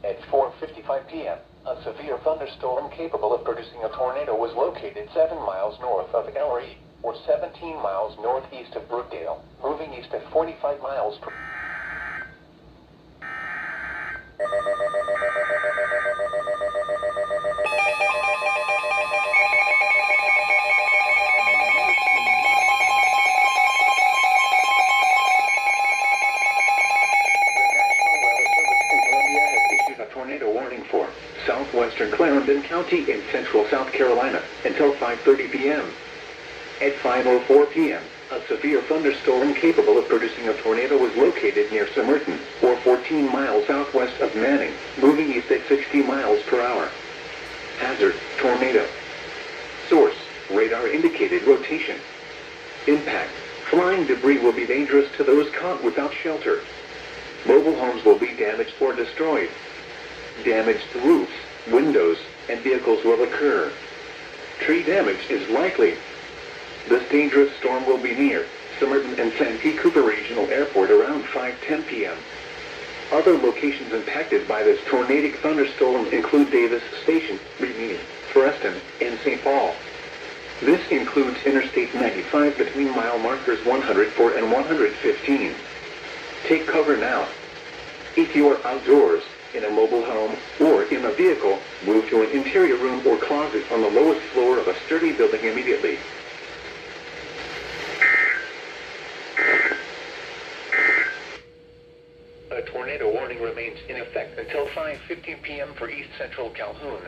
At 4:55 p.m., a severe thunderstorm capable of producing a tornado was located 7 miles north of LRE, or 17 miles northeast of Brookdale, moving east at 45 miles per tornado warning for southwestern Clarendon County in central South Carolina until 5:30 p.m. At 5:04 p.m., a severe thunderstorm capable of producing a tornado was located near Somerton, or 14 miles southwest of Manning, moving east at 60 miles per hour. Hazard, tornado. Source, radar indicated rotation. Impact, flying debris will be dangerous to those caught without shelter. Mobile homes will be damaged or destroyed. Damaged roofs, windows, and vehicles will occur. Tree damage is likely. This dangerous storm will be near Somerton and Santee Cooper Regional Airport around 5:10 p.m. Other locations impacted by this tornadic thunderstorm include Davis Station, Rimini, Foreston, and St. Paul. This includes Interstate 95 between mile markers 104 and 115. Take cover now. If you are outdoors, in a mobile home, or in a vehicle, move to an interior room or closet on the lowest floor of a sturdy building immediately. A tornado warning remains in effect until 5:15 p.m. for East Central Calhoun.